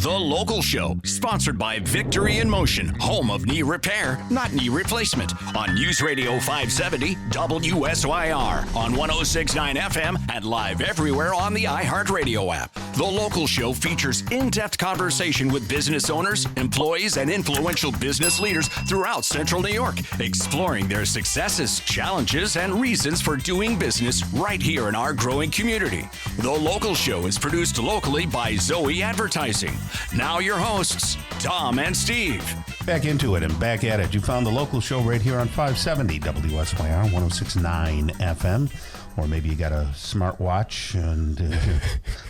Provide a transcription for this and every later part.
The Local Show, sponsored by Victory in Motion, home of knee repair, not knee replacement, on News Radio 570 WSYR, on 106.9 FM, and live everywhere on the iHeartRadio app. The Local Show features in-depth conversation with business owners, employees, and influential business leaders throughout Central New York, exploring their successes, challenges, and reasons for doing business right here in our growing community. The Local Show is produced locally by Zoe Advertising. Now your hosts, Tom and Steve. Back into it and back at it. You found The Local Show right here on 570 WSYR, 106.9 FM. Or maybe you got a smartwatch and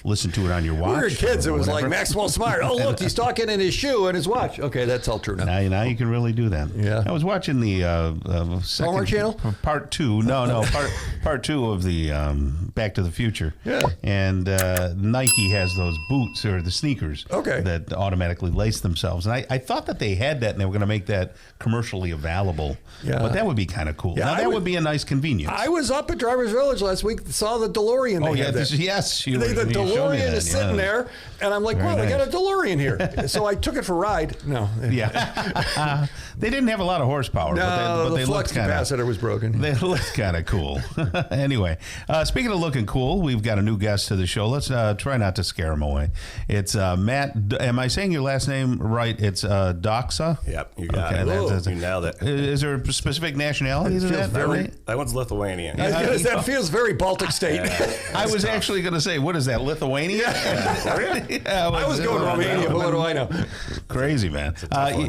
listen to it on your watch. We were kids. It was like Maxwell Smart. Oh, look, he's talking in his shoe and his watch. Okay, that's all true now. Now you can really do that. Yeah. I was watching the second Hallmark Channel? Part two. No, part two of the Back to the Future. Yeah. And Nike has those boots or the sneakers that automatically lace themselves. And I thought that they had that and they were going to make that commercially available. Yeah. But that would be kind of cool. Yeah, now, that would be a nice convenience. I was up at Drivers Village last week, saw the DeLorean. Yes. The DeLorean is sitting there, and I'm like, Very wow, they nice. got a DeLorean here. So I took it for a ride. No. Yeah. They didn't have a lot of horsepower, but they the flux capacitor was broken. They looked kind of cool. Anyway, speaking of looking cool, we've got a new guest to the show. Let's try not to scare him away. It's Matt. Am I saying your last name right? It's Dauksza? Yep, you got it. You nailed it. Is there a specific nationality to that? That one's Lithuanian. That feels very Baltic state. I was actually going to say, what is that, Lithuania? I was going Romania, but what do I know? Crazy, man.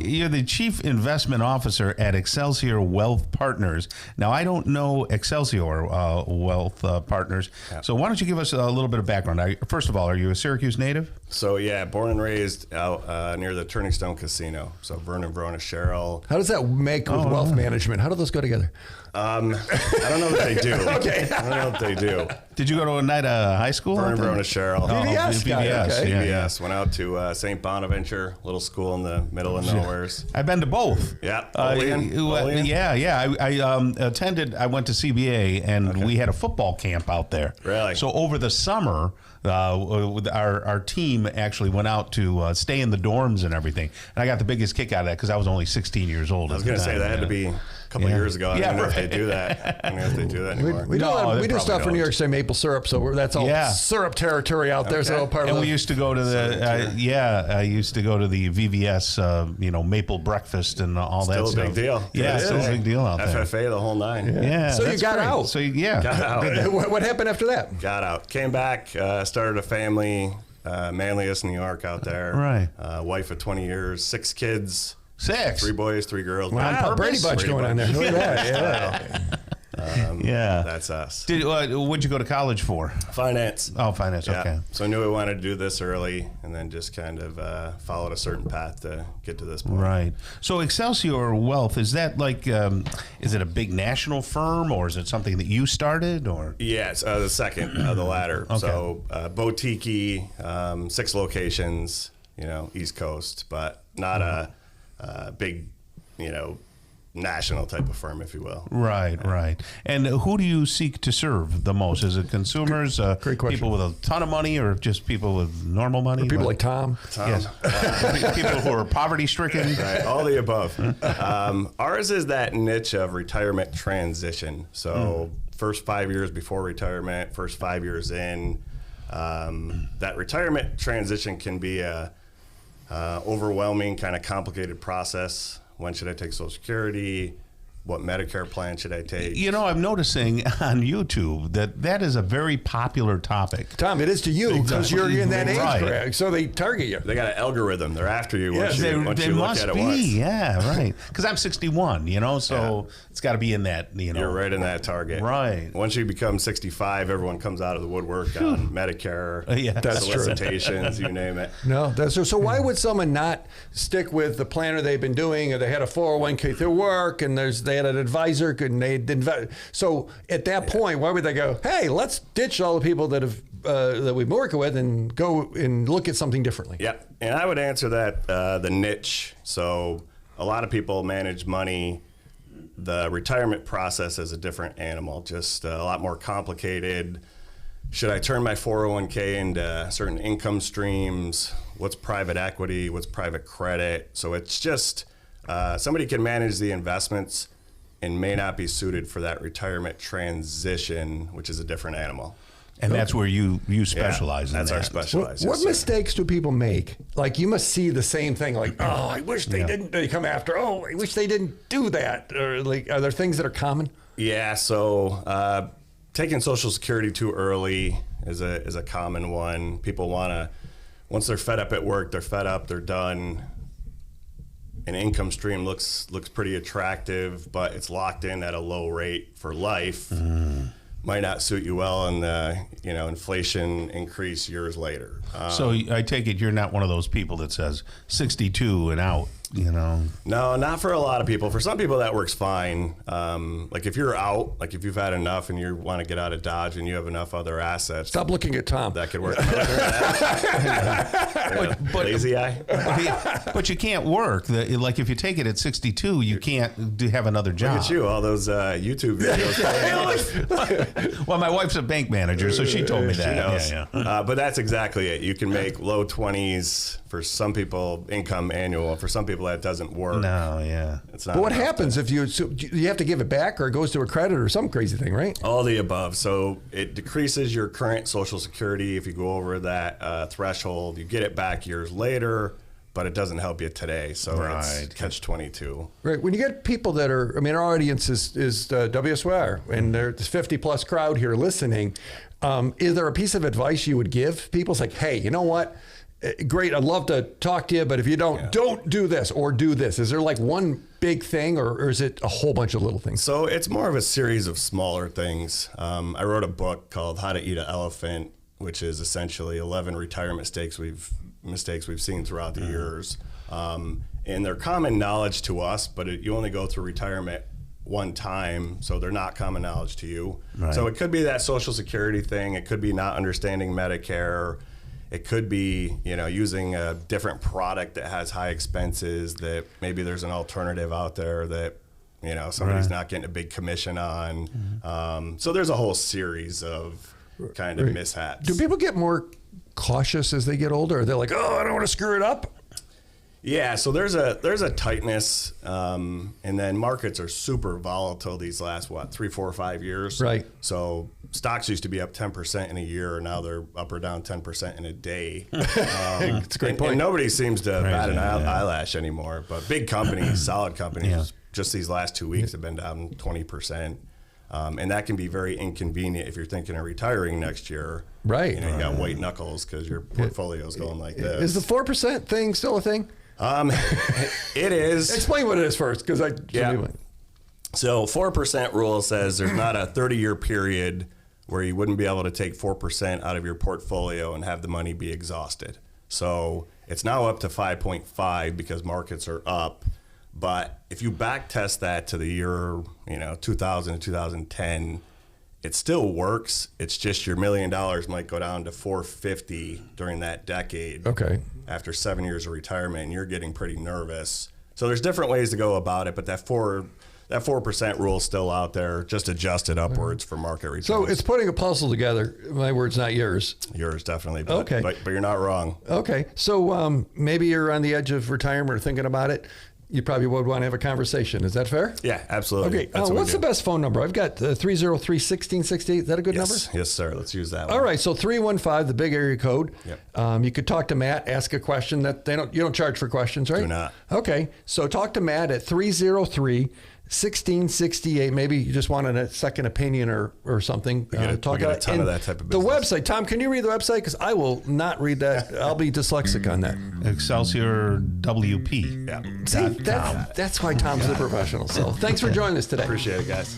You're the Chief Investment Officer at Excelsior Wealth Partners. Now, I don't know Excelsior Wealth Partners, so why don't you give us a little bit of background? First of all, are you a Syracuse native? So, yeah, born and raised out near the Turning Stone Casino. So, Vernon, Verona, Cheryl. How does that make with wealth management? How do those go together? I don't know that they do. Okay. I don't know if they do. Did you go to a night of high school? Vernon, Verona, Cheryl. VBS. VBS. Went out to St. Bonaventure, little school in the middle of nowheres. I've been to both. Yeah. Yeah. I attended. I went to CBA, and we had a football camp out there. Really? So over the summer, our team actually went out to stay in the dorms and everything. And I got the biggest kick out of that because I was only 16 years old. I was going to say that had to be a couple of years ago. I don't know if they do that. I don't know if they do that anymore. We do stuff for New York State maple syrup, so that's all syrup territory out there. So part of we used to go to I used to go to the VVS, maple breakfast and all that stuff. Still a big deal. Yeah, still a big deal out there. FFA, the whole nine. Yeah. So you got out. So got out. What happened after that? Got out. Came back. Started a family. Manlius, New York, out there. Right. Wife of 20 years, 6 kids. 6. 3 boys, 3 girls. Wow, Brady Bunch going on there. Look at that. That's us. What'd you go to college for? Finance. Oh, finance. Yeah. Okay. So I knew I wanted to do this early, and then just kind of followed a certain path to get to this point. Right. So Excelsior Wealth, is that like, is it a big national firm, or is it something that you started, or? Yeah, it's the second of the latter. Okay. So boutique, 6 locations, East Coast, but not a big, national type of firm, if you will. Right. And who do you seek to serve the most? Is it consumers, Great question. people with a ton of money, or just people with normal money? Or people like Tom. Yes. People who are poverty-stricken. Right, all the above. Ours is that niche of retirement transition. So first 5 years before retirement, first 5 years in, that retirement transition can be a overwhelming, kind of complicated process. When should I take Social Security? What Medicare plan should I take? I'm noticing on YouTube that is a very popular topic. Tom, it is to you because you're in that age Right. bracket, so they target you. They got an algorithm. They're after you once you look must at it be. once. Yeah, right. Because I'm 61, so it's got to be in that, You're right in that target. Right. Once you become 65, everyone comes out of the woodwork on Medicare, That's true. solicitations, you name it. No, that's true. So why would someone not stick with the planner they've been doing, or they had a 401k through work, and they had an advisor, and they didn't. So at that point, why would they go, hey, let's ditch all the people that have that we've been working with and go and look at something differently? Yep. And I would answer that the niche. So a lot of people manage money. The retirement process is a different animal, just a lot more complicated. should I turn my 401k into certain income streams? What's private equity? What's private credit? So it's just somebody can manage the investments and may not be suited for that retirement transition, which is a different animal. And that's where you specialize in that's that. our specialized. What yes, sir. mistakes do people make? Like, you must see the same thing. Like, oh, I wish they didn't. They come after. Oh, I wish they didn't do that. Or like, are there things that are common? Yeah. So taking Social Security too early is a common one. People want to, once they're fed up at work, they're fed up, they're done. An income stream looks pretty attractive, but it's locked in at a low rate for life. Might not suit you well, and inflation increase years later. So I take it you're not one of those people that says 62 and out, No, not for a lot of people. For some people, that works fine. Like if you're out, like if you've had enough and you want to get out of Dodge and you have enough other assets. Stop looking at Tom. That could work. But lazy eye. but you can't work. Like if you take it at 62, you can't have another job. Look at you, all those YouTube videos. Well, my wife's a bank manager, so she told me that. She knows. Yeah. But that's exactly it. You can make low 20s for some people, income annual. For some people, that doesn't work. No, yeah. It's not. But what enough happens if you have to give it back, or it goes to a creditor or some crazy thing, right? All the above. So it decreases your current Social Security if you go over that threshold. You get it back years later, but it doesn't help you today. So it's catch-22. Right. When you get people that are, our audience is WSYR, and there's 50-plus crowd here listening. Is there a piece of advice you would give people? It's like, hey, you know what? Great, I'd love to talk to you, but if you don't do this or do this. Is there like one big thing, or is it a whole bunch of little things? So it's more of a series of smaller things. I wrote a book called How to Eat an Elephant, which is essentially 11 retirement mistakes we've seen throughout the years. And they're common knowledge to us, but you only go through retirement one time, so they're not common knowledge to you. Right. So it could be that Social Security thing. It could be not understanding Medicare. It could be, using a different product that has high expenses, that maybe there's an alternative out there that, somebody's not getting a big commission on. Mm-hmm. So there's a whole series of kind of mishaps. Do people get more cautious as they get older? Are they like, oh, I don't want to screw it up? Yeah, so there's a tightness, and then markets are super volatile these last 3, 4, 5 years. Right. So stocks used to be up 10% in a year, now they're up or down 10% in a day. It's a great point. And nobody seems to bat an eyelash anymore. But big companies, solid companies, just these last 2 weeks have been down 20%. And that can be very inconvenient if you're thinking of retiring next year. Right. You got white knuckles because your portfolio's going like this. Is the 4% thing still a thing? It is. Explain what it is first, because So 4% rule says there's not a 30-year period where you wouldn't be able to take 4% out of your portfolio and have the money be exhausted. So it's now up to 5.5 because markets are up. But if you back test that to the year 2000 to 2010, it still works. It's just your $1 million might go down to 450 during that decade. Okay. After 7 years of retirement, and you're getting pretty nervous. So there's different ways to go about it, but that 4% rule is still out there. Just adjusted upwards for market returns. So it's putting a puzzle together. My words, not yours. Yours, definitely. But, okay. But you're not wrong. Okay. So maybe you're on the edge of retirement or thinking about it. You probably would want to have a conversation. Is that fair? Yeah, absolutely. Okay. What's the best phone number? I've got 303-1668. Is that a good number? Yes, sir. Let's use that one. All right. So 315, the big area code. Yep. You could talk to Matt, ask a question. You don't charge for questions, right? Do not. Okay. So talk to Matt at 303-1668. Maybe you just wanted a second opinion or something. We get a ton of that type of business. business. The website, Tom, can you read the website? Because I will not read that. I'll be dyslexic on that. Excelsior WP. Yeah. See, that's why Tom's a professional. So thanks for joining us today. Appreciate it, guys.